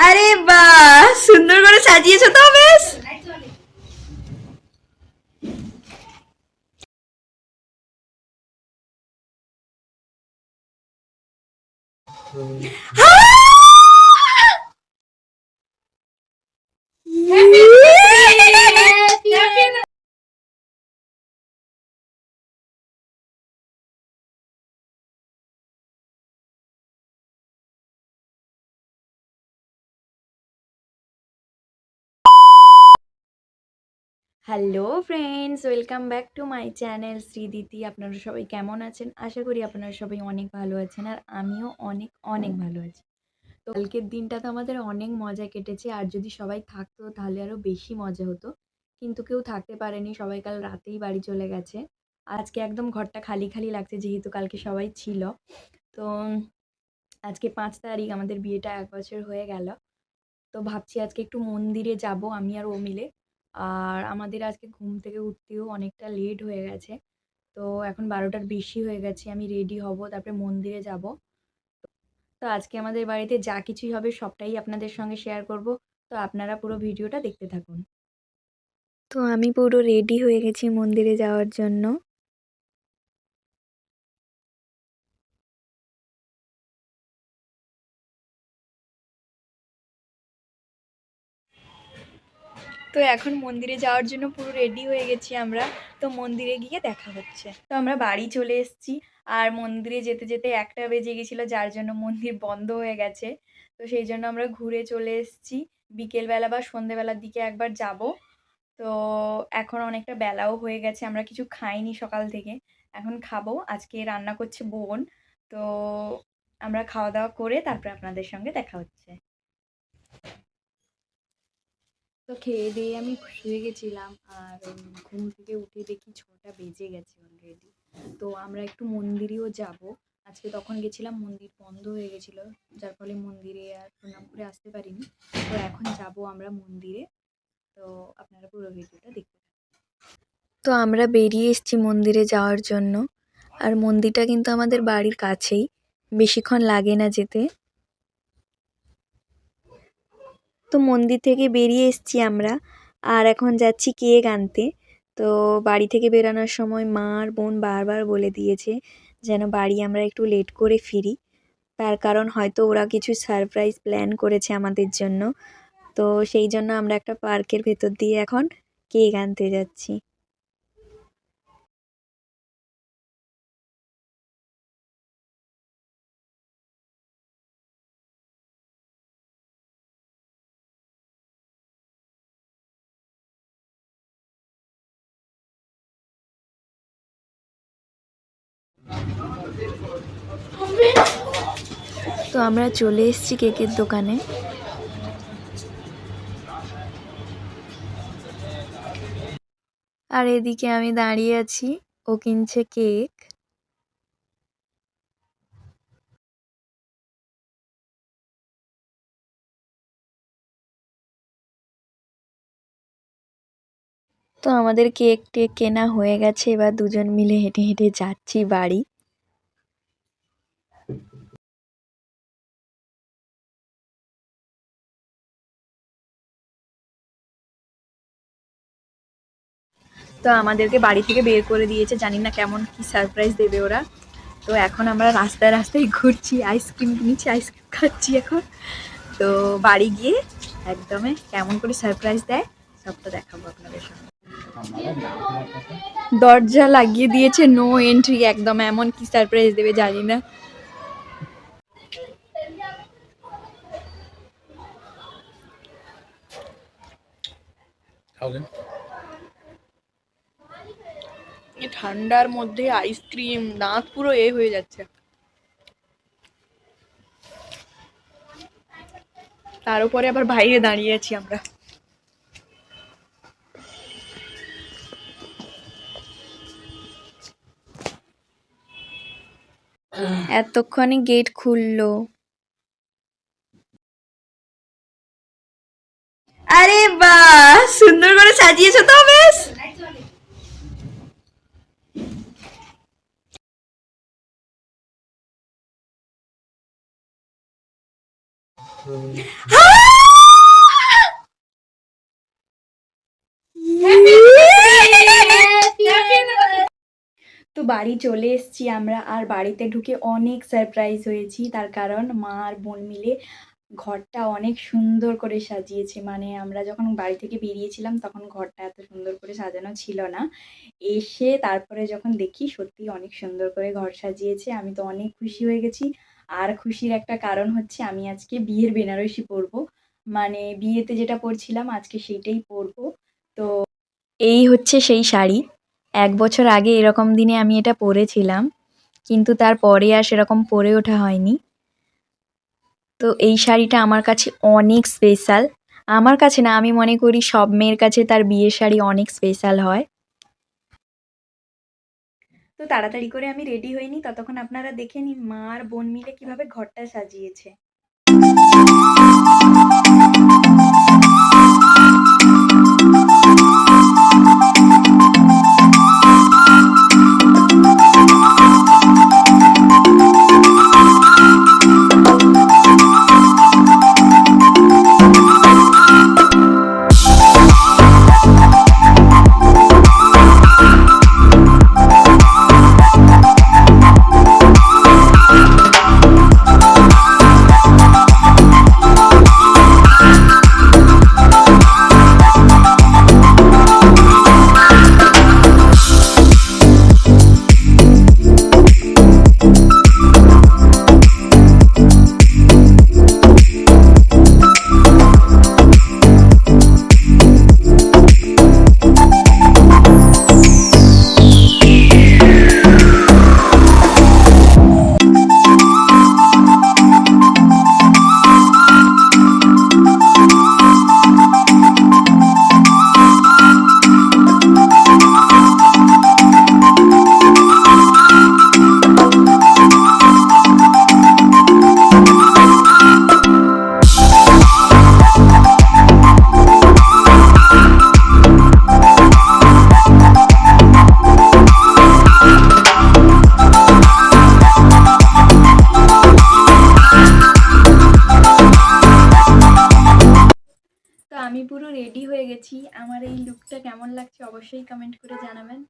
আরে বাহ, সুন্দর করে সাজিয়েছো তো বেশ। Hello friends, welcome back to my channel Sriditi. আপনারা সবাই কেমন আছেন? আশা করি আপনারা সবাই অনেক ভালো আছেন, আর আমিও অনেক অনেক ভালো আছি। তো কালকের দিনটা তো আমাদের অনেক মজা কেটেছে, আর যদি সবাই থাকতো তাহলে আরও বেশি মজা হতো। কিন্তু কেউ থাকতে পারেনি, সবাই কাল রাতেই বাড়ি চলে গেছে। আজকে একদম ঘরটা খালি খালি লাগছে, যেহেতু কালকে সবাই ছিল। তো আজকে 5 তারিখ, আমাদের বিয়েটা 1 বছর হয়ে গেল। তো ভাবছি আজকে একটু মন্দিরে যাব আমি আর ও মিলে। আর আমাদের আজকে ঘুম থেকে উঠতেও অনেকটা লেট হয়ে গেছে। তো এখন 12টার বেশি হয়ে গেছে, আমি রেডি হব, তারপরে মন্দিরে যাব। তো আজকে আমাদের বাড়িতে যা কিছুই হবে সবটাই আপনাদের সঙ্গে শেয়ার করব। তো আপনারা পুরো ভিডিওটা দেখতে থাকুন। তো আমি পুরো রেডি হয়ে গেছি মন্দিরে যাওয়ার জন্য। তো এখন মন্দিরে যাওয়ার জন্য পুরো রেডি হয়ে গেছি আমরা। তো মন্দিরে গিয়ে দেখা হচ্ছে। তো আমরা বাড়ি চলে এসেছি, আর মন্দিরে যেতে যেতে 1টা বেজে গেছিলো, যার জন্য মন্দির বন্ধ হয়ে গেছে। তো সেই জন্য আমরা ঘুরে চলে এসেছি। বিকেলবেলা বা সন্ধেবেলার দিকে একবার যাব। তো এখন অনেকটা বেলাও হয়ে গেছে, আমরা কিছু খাইনি সকাল থেকে, এখন খাবো। আজকে রান্না করছে বোন। তো আমরা খাওয়া দাওয়া করে তারপরে আপনাদের সঙ্গে দেখা হচ্ছে। তো খেয়ে দিয়ে আমি শুয়ে গেছিলাম, আর ঘুম থেকে উঠে দেখি 6টা বেজে গেছে অলরেডি। তো আমরা একটু মন্দিরেও যাব। আজকে তখন গেছিলাম, মন্দির বন্ধ হয়ে গেছিলো, যার ফলে মন্দিরে আর প্রণাম করে আসতে পারিনি। তো এখন যাব আমরা মন্দিরে। তো আপনারা পুরো ভিডিওটা দেখতে থাকুন। তো আমরা বেরিয়ে এসেছি মন্দিরে যাওয়ার জন্য। আর মন্দিরটা কিন্তু আমাদের বাড়ির কাছেই, বেশিক্ষণ লাগে না যেতে। তো মন্দির থেকে বেরিয়ে এসেছি আমরা, আর এখন যাচ্ছি কেক আনতে। তো বাড়ি থেকে বেরানোর সময় মা আর বোন বারবার বলে দিয়েছে যেন বাড়ি আমরা একটু লেট করে ফিরি। তার কারণ হয়তো ওরা কিছু সারপ্রাইজ প্ল্যান করেছে আমাদের জন্য। তো সেই জন্য আমরা একটা পার্কের ভেতর দিয়ে এখন কেক আনতে যাচ্ছি। তো আমরা চলে এসেছি কেকের দোকানে। আর এদিকে আমি দাঁড়িয়ে আছি, ও কিনছে কেক। তো আমাদের কেক টেক কেনা হয়ে গেছে, এবার দুজন মিলে হেঁটে হেঁটে যাচ্ছি বাড়ি। তো আমাদেরকে বাড়ি থেকে বের করে দিয়েছে, জানি না কেমন কি সারপ্রাইজ দেবে ওরা। তো এখন আমরা রাস্তায় রাস্তায় ঘুরছি, আইসক্রিম কিনছি, আইসক্রিম খাচ্ছি এখন। তো বাড়ি গিয়ে একদমই কেমন করে সারপ্রাইজ দেয় সবটা দেখাবো আপনাদের সঙ্গে। দরজা লাগিয়ে দিয়েছে, নো এন্ট্রি একদম, এমন কি সারপ্রাইজ দেবে জানি না। ঠান্ডার মধ্যে আইসক্রিম, দাঁত পুরো হয়ে যাচ্ছে। তার উপরে আবার বাইরে দাঁড়িয়ে আছি আমরা। এতক্ষণে গেট খুললো। আরে বাহ, সুন্দর করে সাজিয়েছো তো বেশ। তো বাড়ি চলে এসেছি আমরা, আর বাড়িতে ঢুকে অনেক সারপ্রাইজ হয়েছি। তার কারণ মা আর বোন মিলে ঘরটা অনেক সুন্দর করে সাজিয়েছে। মানে আমরা যখন বাড়ি থেকে বেরিয়েছিলাম তখন ঘরটা এত সুন্দর করে সাজানো ছিল না। এসে তারপরে যখন দেখি সত্যিই অনেক সুন্দর করে ঘর সাজিয়েছে। আমি তো অনেক খুশি হয়ে গেছি। আর খুশির একটা কারণ হচ্ছে আমি আজকে বিয়ের বেনারসি পরবো। মানে বিয়েতে যেটা পরছিলাম আজকে সেইটাই পরবো। তো এই হচ্ছে সেই শাড়ি। ১ বছর আগে এরকম দিনে আমি এটা পরেছিলাম। কিন্তু তারপরে আর সেরকম পরে ওঠা হয়নি। তো এই শাড়িটা আমার কাছে অনেক স্পেশাল। আমার কাছে না, আমি মনে করি সব মেয়ের কাছে তার বিয়ের শাড়ি অনেক স্পেশাল হয়। তো তাড়াতাড়ি করে আমি রেডি হয়ে নিই, ততক্ষণ আপনারা দেখে নিন মা আর বোন মিলে কিভাবে ঘরটা সাজিয়েছে। তো আমি পুরো রেডি হয়ে গেছি। আমার এই লুকটা কেমন লাগছে অবশ্যই কমেন্ট করে জানাবেন।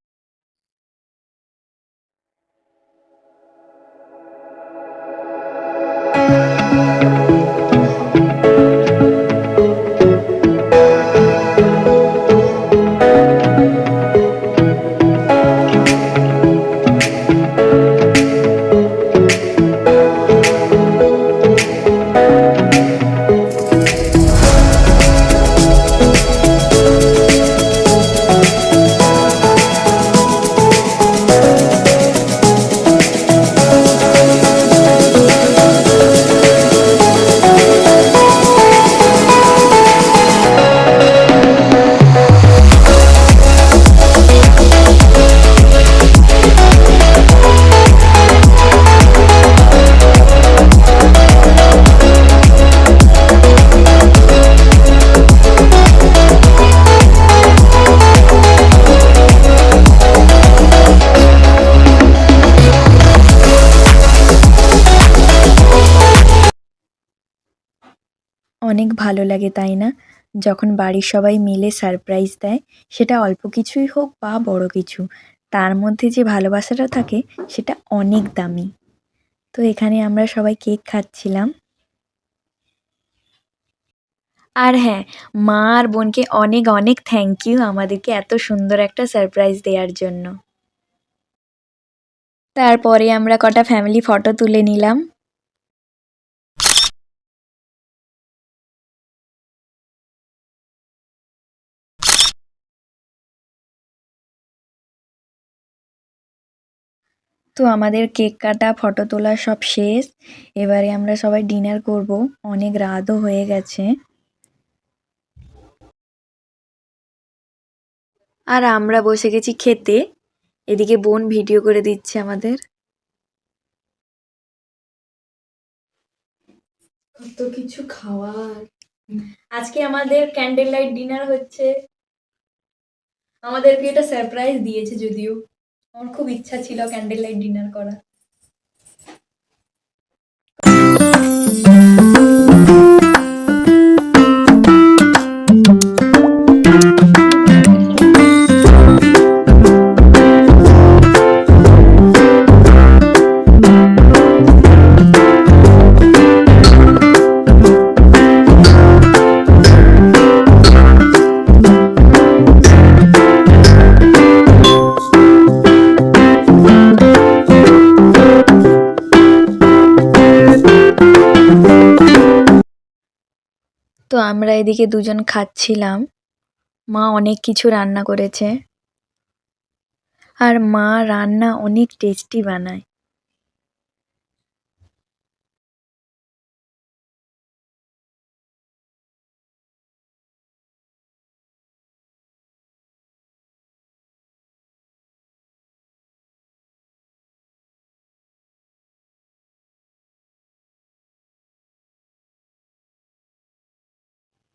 অনেক ভালো লাগে তাই না? যখন বাড়ির সবাই মিলে সারপ্রাইজ দেয়, সেটা অল্প কিছুই হোক বা বড় কিছু, তার মধ্যে যে ভালোবাসাটা থাকে সেটা অনেক দামি। তো এখানে আমরা সবাই কেক খাচ্ছিলাম। আর হ্যাঁ, মা আর বোনকে অনেক অনেক থ্যাংক ইউ আমাদেরকে এত সুন্দর একটা সারপ্রাইজ দেওয়ার জন্য। তারপরে আমরা কটা ফ্যামিলি ফটো তুলে নিলাম। তো আমাদের কেক কাটা, ফটো তোলা সব শেষ। এবারে আমরা সবাই ডিনার করব। অনেক রাতও হয়ে গেছে। আর আমরা বসে গেছি খেতে। এদিকে বোন ভিডিও করে দিচ্ছে আমাদের। কত কিছু খাওয়ার। আজকে আমাদের ক্যান্ডেল লাইট ডিনার হচ্ছে। আমাদেরকে এটা সারপ্রাইজ দিয়েছে যদিও। আমার খুব ইচ্ছা ছিল ক্যান্ডেল লাইট ডিনার করা। তো আমরা এদিকে দুজন খাচ্ছিলাম। মা অনেক কিছু রান্না করেছে আর মা রান্না অনেক টেস্টি বানায়।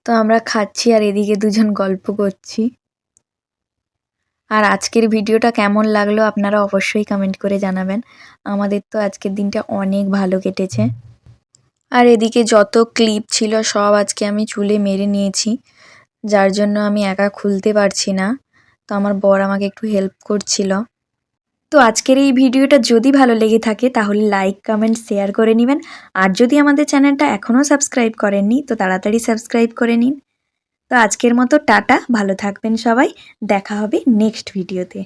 তো আমরা খাচ্ছি আর এদিকে দুজন গল্প করছি। আর আজকের ভিডিওটা কেমন লাগলো আপনারা অবশ্যই কমেন্ট করে জানাবেন। আমাদের তো আজকের দিনটা অনেক ভালো কেটেছে। আর এদিকে যত ক্লিপ ছিল সব আজকে আমি চুলে মেরে নিয়েছি, যার জন্য আমি একা খুলতে পারছি না। তো আমার বর আমাকে একটু হেল্প করছিল। তো আজকের এই ভিডিওটা যদি ভালো লেগে থাকে তাহলে লাইক, কমেন্ট, শেয়ার করে নেবেন। আর যদি আমাদের চ্যানেলটা এখনও সাবস্ক্রাইব করেননি তো তাড়াতাড়ি সাবস্ক্রাইব করে নিন। তো আজকের মতো টাটা, ভালো থাকবেন সবাই, দেখা হবে নেক্সট ভিডিওতে।